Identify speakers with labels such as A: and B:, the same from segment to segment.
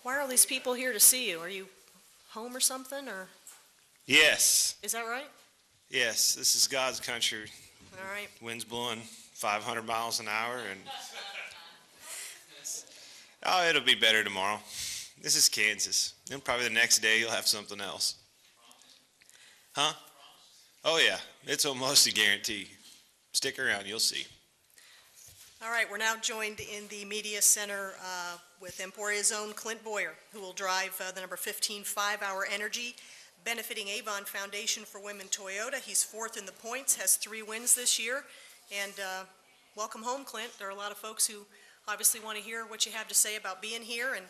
A: Why are all these people here to see you? Are you home or something, or
B: Yes,
A: is that right?
B: yes, this is God's country.
A: All right.
B: Wind's blowing 500 miles an hour, and oh, it'll be better tomorrow. This is Kansas. And probably the next day you'll have something else. Huh? Oh yeah, it's almost a guarantee. Stick around, you'll see.
A: All right, we're now joined in the media center with Emporia's own Clint Bowyer, who will drive the number 15 5-Hour Energy, benefiting Avon Foundation for Women Toyota. He's fourth in the points, has 3 wins this year. And welcome home, Clint. There are a lot of folks who obviously want to hear what you have to say about being here and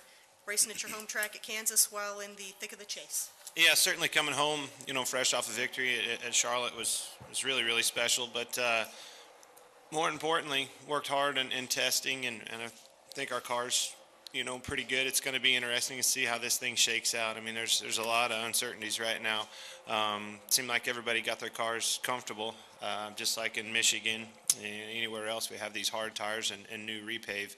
A: racing at your home track at Kansas while in the thick of the chase.
B: Yeah, certainly coming home, fresh off a victory at Charlotte was really, really special. But more importantly, worked hard in testing, and I think our car's, pretty good. It's going to be interesting to see how this thing shakes out. I mean, there's a lot of uncertainties right now. Seemed like everybody got their cars comfortable, just like in Michigan and anywhere else. We have these hard tires and new repave.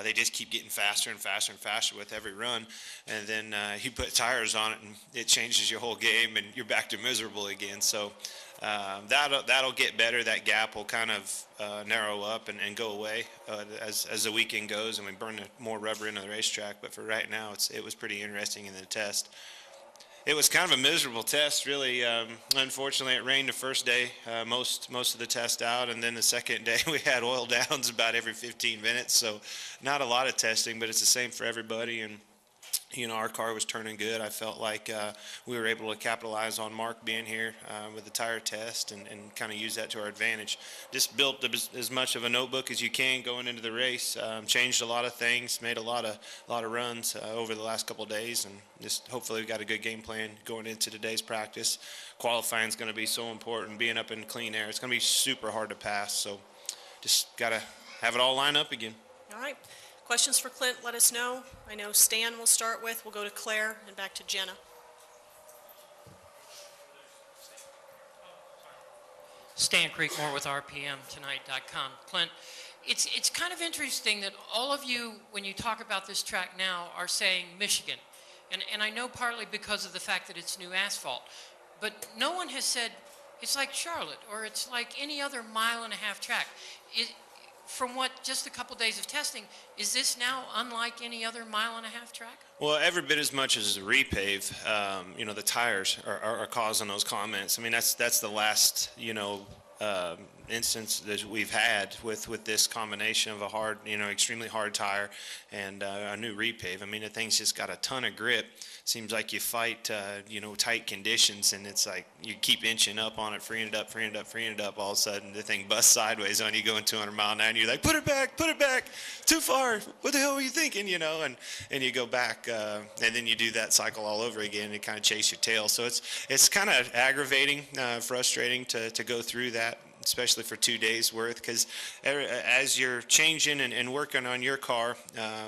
B: They just keep getting faster and faster and faster with every run, and then you put tires on it, and it changes your whole game, and you're back to miserable again. So that'll get better. That gap will kind of narrow up and go away as the weekend goes, and we burn more rubber into the racetrack. But for right now, it was pretty interesting in the test. It was kind of a miserable test, really. Unfortunately, it rained the first day, most of the test out, and then the second day we had oil downs about every 15 minutes. So not a lot of testing, but it's the same for everybody. And our car was turning good. I felt like we were able to capitalize on Mark being here with the tire test and kind of use that to our advantage. Just built as much of a notebook as you can going into the race. Changed a lot of things, made a lot of runs over the last couple of days, and just hopefully we got a good game plan going into today's practice. Qualifying is going to be so important. Being up in clean air, it's going to be super hard to pass. So just got to have it all line up again.
A: All right. Questions for Clint, let us know. I know Stan will start with. We'll go to Claire and back to Jenna.
C: Stan Creekmore with RPMTonight.com. Clint, it's kind of interesting that all of you, when you talk about this track now, are saying Michigan. And I know partly because of the fact that it's new asphalt. But no one has said it's like Charlotte or it's like any other mile-and-a-half track. From what just a couple days of testing, is this now unlike any other mile-and-a-half track?
B: Well, every bit as much as the repave, the tires are causing those comments. I mean, that's the last, instance that we've had with this combination of a hard, extremely hard tire and a new repave. I mean, the thing's just got a ton of grip. Seems like you fight, tight conditions, and it's like you keep inching up on it, freeing it up. All of a sudden, the thing busts sideways on you going 200 miles an hour, and you're like, put it back, too far. What the hell were you thinking, And you go back, and then you do that cycle all over again and kind of chase your tail. So it's kind of aggravating, frustrating to go through that, especially for 2 days worth, because as you're changing and working on your car,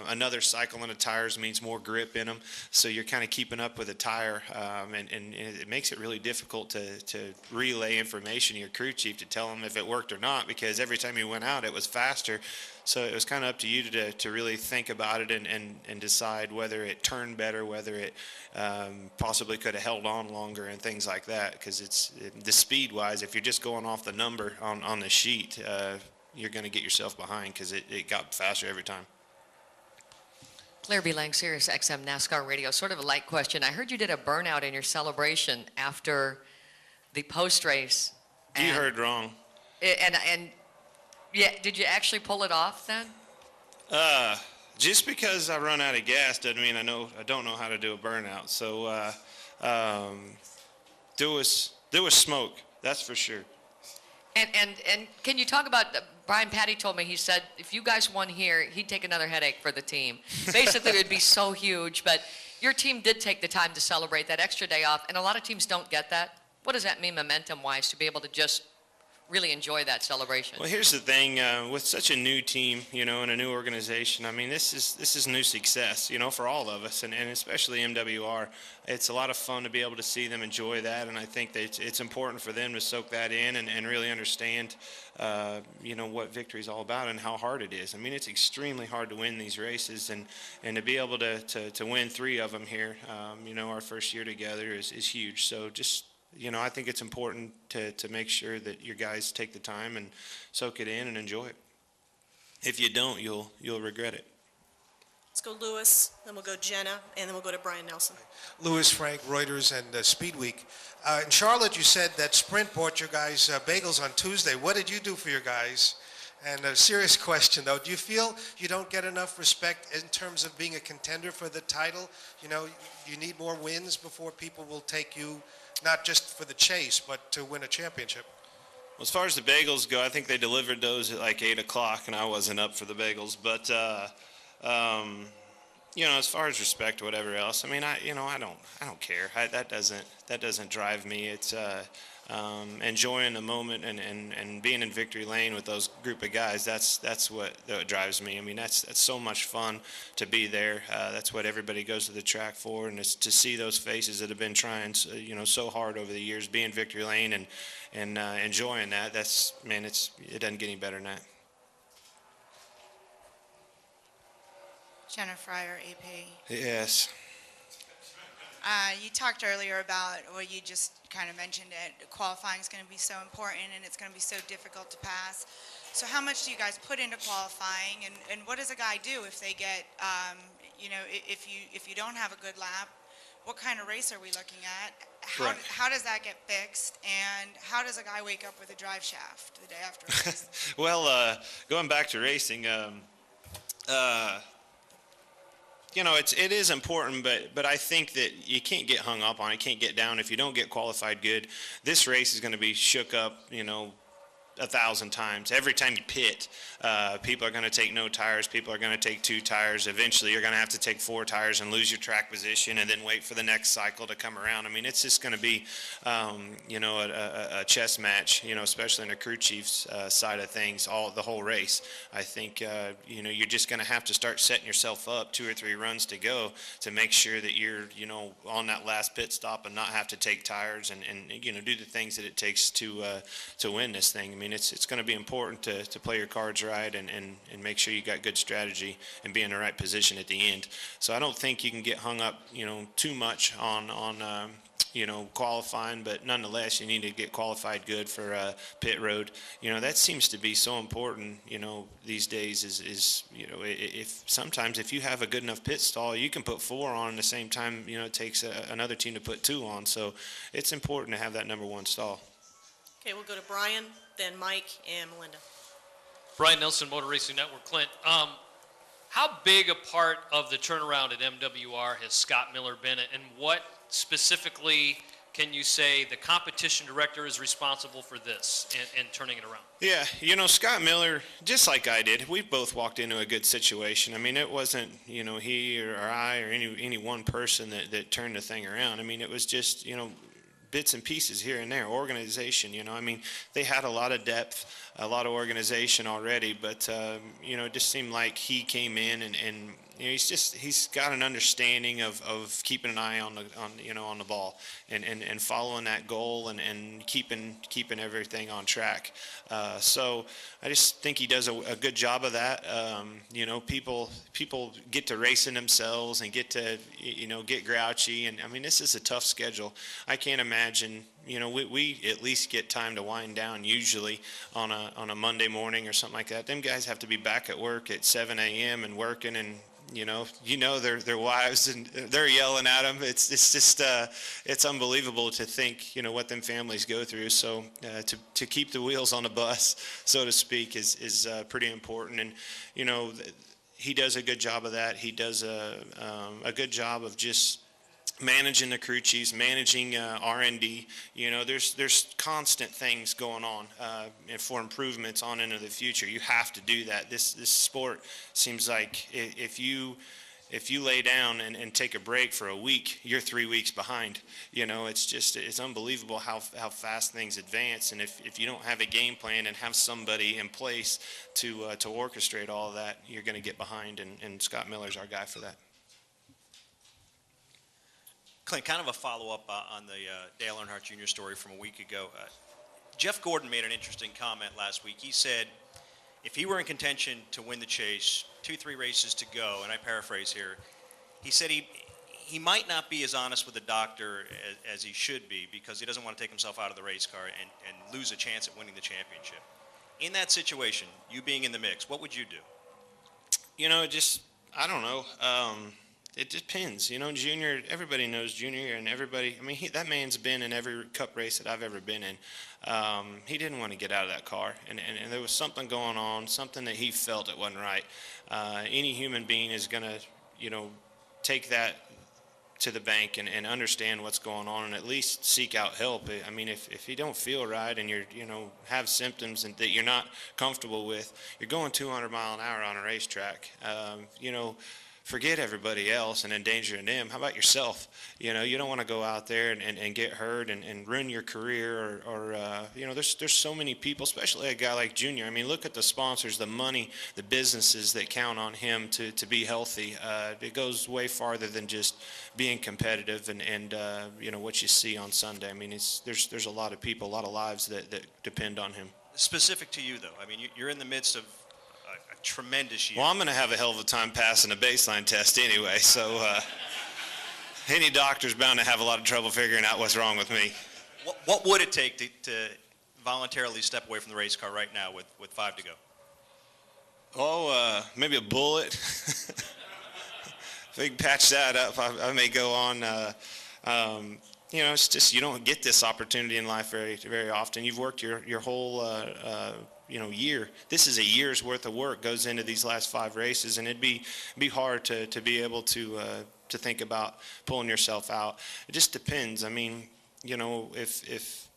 B: another cycle on the tires means more grip in them, so you're kind of keeping up with the tire, and it makes it really difficult to relay information to your crew chief to tell them if it worked or not, because every time you went out it was faster. So it was kind of up to you to really think about it and decide whether it turned better, whether it possibly could have held on longer and things like that. Because the speed-wise, if you're just going off the number on the sheet, you're going to get yourself behind because it got faster every time.
D: Claire B. Lang, Sirius XM NASCAR Radio. Sort of a light question. I heard you did a burnout in your celebration after the post-race.
B: You heard wrong.
D: And yeah, did you actually pull it off then?
B: Just because I run out of gas doesn't mean I don't know how to do a burnout. So there was smoke, that's for sure.
D: And can you talk about Brian Patty told me, he said if you guys won here, he'd take another headache for the team. Basically, it would be so huge. But your team did take the time to celebrate that extra day off, and a lot of teams don't get that. What does that mean momentum-wise to be able to just really enjoy that celebration.
B: Well, here's the thing, with such a new team, and a new organization, I mean, this is new success, for all of us, and especially MWR. It's a lot of fun to be able to see them enjoy that, and I think that it's important for them to soak that in and really understand, what victory is all about and how hard it is. I mean, it's extremely hard to win these races, and to be able to win 3 of them here, our first year together is huge. So just I think it's important to make sure that your guys take the time and soak it in and enjoy it. If you don't, you'll regret it.
A: Let's go Lewis, then we'll go Jenna, and then we'll go to Brian Nelson.
E: Lewis, Frank, Reuters, and Speed Week. In Charlotte, you said that Sprint bought your guys bagels on Tuesday. What did you do for your guys? And a serious question, though. Do you feel you don't get enough respect in terms of being a contender for the title? You need more wins before people will take you, not just for the chase, but to win a championship.
B: Well, as far as the bagels go, I think they delivered those at like 8 o'clock, and I wasn't up for the bagels. But, as far as respect or whatever else, I mean, I don't care. That doesn't drive me. It's enjoying the moment and being in victory lane with those group of guys. That's what drives me. I mean, that's so much fun to be there. That's what everybody goes to the track for, and it's to see those faces that have been trying, so hard over the years, be in victory lane and enjoying that. It doesn't get any better than that.
F: Jenna Fryer, AP.
B: Yes.
F: You talked earlier about, well, you just kind of mentioned it, qualifying is going to be so important and it's going to be so difficult to pass. So how much do you guys put into qualifying, and what does a guy do if they get, if you don't have a good lap? What kind of race are we looking at? How does that get fixed, and how does a guy wake up with a drive shaft the day after a race?
B: Well, going back to racing, it is important, but I think that you can't get hung up on it, can't get down. If you don't get qualified good, this race is going to be shook up, 1,000 times. Every time you pit, people are going to take no tires. People are going to take 2 tires. Eventually, you're going to have to take 4 tires and lose your track position and then wait for the next cycle to come around. I mean, it's just going to be, a chess match, especially in the crew chief's side of things, the whole race. I think, you're just going to have to start setting yourself up 2 or 3 runs to go to make sure that you're, on that last pit stop and not have to take tires and do the things that it takes to win this thing. I mean, it's going to be important to play your cards right and make sure you got good strategy and be in the right position at the end. So I don't think you can get hung up, too much on qualifying, but nonetheless, you need to get qualified good for pit road. That seems to be so important, these days is if you have a good enough pit stall, you can put 4 on at the same time, it takes another team to put 2 on. So it's important to have that number 1 stall.
A: Okay, we'll go to Brian, then Mike, and Melinda.
G: Brian Nelson, Motor Racing Network. Clint, how big a part of the turnaround at MWR has Scott Miller been, and what specifically can you say the competition director is responsible for this and turning it around?
B: Yeah, Scott Miller, just like I did, we both walked into a good situation. I mean, it wasn't, he or I or any one person that turned the thing around. I mean, it was just, bits and pieces here and there, organization, I mean, they had a lot of depth, a lot of organization already, but, it just seemed like he came in and he's got an understanding of keeping an eye on the ball and following that goal and keeping everything on track. So I just think he does a good job of that. People get to racing themselves and get to, get grouchy. And I mean, this is a tough schedule. I can't imagine, we at least get time to wind down usually on a Monday morning or something like that. Them guys have to be back at work at 7 a.m. and working, and their wives and they're yelling at them. It's just it's unbelievable to think what them families go through. So to keep the wheels on the bus, so to speak, is pretty important. And he does a good job of that. He does a good job of just managing the crew chiefs, managing R&D. There's constant things going on and for improvements on into the future. You have to do that. This sport seems like if you if you lay down and take a break for a week, you're 3 weeks behind. You know, it's unbelievable how fast things advance. And if you don't have a game plan and have somebody in place to orchestrate all of that, you're going to get behind. And Scott Miller's our guy for that.
H: Clint, kind of a follow-up on the Dale Earnhardt Jr. story from a week ago. Jeff Gordon made an interesting comment last week. He said if he were in contention to win the chase, 2-3 races to go, and I paraphrase here, he said he might not be as honest with the doctor as he should be because he doesn't want to take himself out of the race car and lose a chance at winning the championship. In that situation, you being in the mix, what would you do?
B: You know, I don't know. It depends. You know, Junior, everybody knows Junior, and everybody, I mean, that man's been in every cup race that I've ever been in. He didn't want to get out of that car, and there was something going on, something that he felt it wasn't right. Any human being is going to, you know, take that to the bank and understand what's going on and at least seek out help. I mean, if you don't feel right and you're, you know, have symptoms and that you're not comfortable with, you're going 200 mile an hour on a racetrack, you know, forget everybody else and endangering them. How about yourself? You know, you don't want to go out there and get hurt and ruin your career or you know, there's so many people, especially a guy like Junior. I mean, look at the sponsors, the money, the businesses that count on him to be healthy. It goes way farther than just being competitive and you know, what you see on Sunday. I mean, there's a lot of people, a lot of lives that depend on him.
H: Specific to you, though, I mean, you're in the midst of a tremendous year.
B: Well, I'm going to have a hell of a time passing a baseline test anyway, so any doctor's bound to have a lot of trouble figuring out what's wrong with me.
H: What would it take to voluntarily step away from the race car right now with 5 to go?
B: Oh, maybe a bullet. If we can patch that up, I may go on. You know, it's just you don't get this opportunity in life very, very often. You've worked your whole you know, year. This is a year's worth of work goes into these last 5 races, and it'd be hard to be able to think about pulling yourself out. It just depends. I mean, you know, if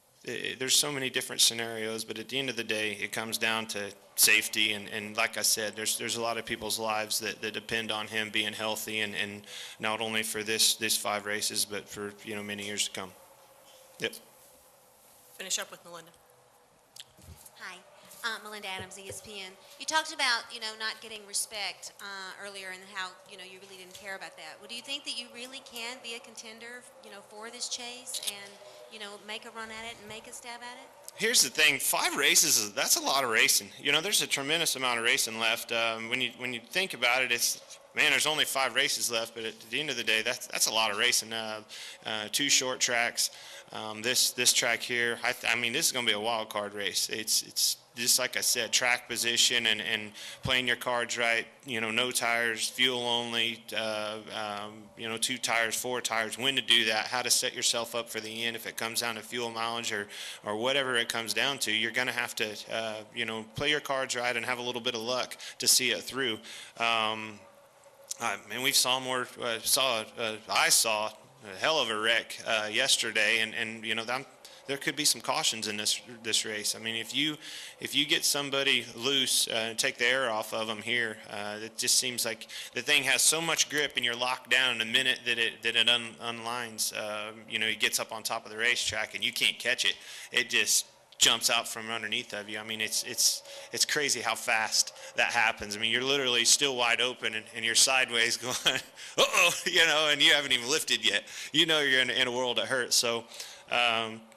B: there's so many different scenarios, but at the end of the day, it comes down to safety. And like I said, there's a lot of people's lives that depend on him being healthy, and not only for this 5 races, but for, you know, many years to come. Yep.
A: Finish up with Melinda.
I: Hi, Melinda Adams, ESPN. You talked about, you know, not getting respect earlier and how, you know, you really didn't care about that. Well, do you think that you really can be a contender, you know, for this chase and, you know, make a run at it and make a stab at it?
B: Here's the thing, 5 races, that's a lot of racing. You know, there's a tremendous amount of racing left. When you think about it, man, there's only 5 races left, but at the end of the day, that's a lot of racing. 2 short tracks. This track here, I mean, this is going to be a wild card race. It's just like I said, track position and playing your cards right. You know, no tires, fuel only. You know, 2 tires, 4 tires. When to do that? How to set yourself up for the end if it comes down to fuel mileage or whatever it comes down to. You're going to have to you know, play your cards right and have a little bit of luck to see it through. And we saw more. I saw a hell of a wreck yesterday, and you know, there could be some cautions in this race. I mean, if you get somebody loose and take the air off of them here, it just seems like the thing has so much grip, and you're locked down in the minute that it unlines. You know, he gets up on top of the racetrack, and you can't catch it. It just jumps out from underneath of you. I mean, it's crazy how fast that happens. I mean, you're literally still wide open and you're sideways going, uh-oh, you know, and you haven't even lifted yet. You know you're in a world of hurt. So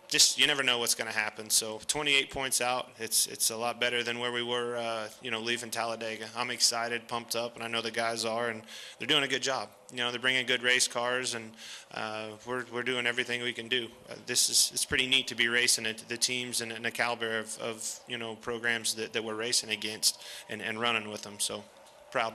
B: just you never know what's going to happen. So 28 points out, it's a lot better than where we were, you know, leaving Talladega. I'm excited, pumped up, and I know the guys are, and they're doing a good job. You know, they're bringing good race cars, and we're doing everything we can do. It's pretty neat to be racing the teams and the caliber of you know, programs that we're racing against and running with them. So proud.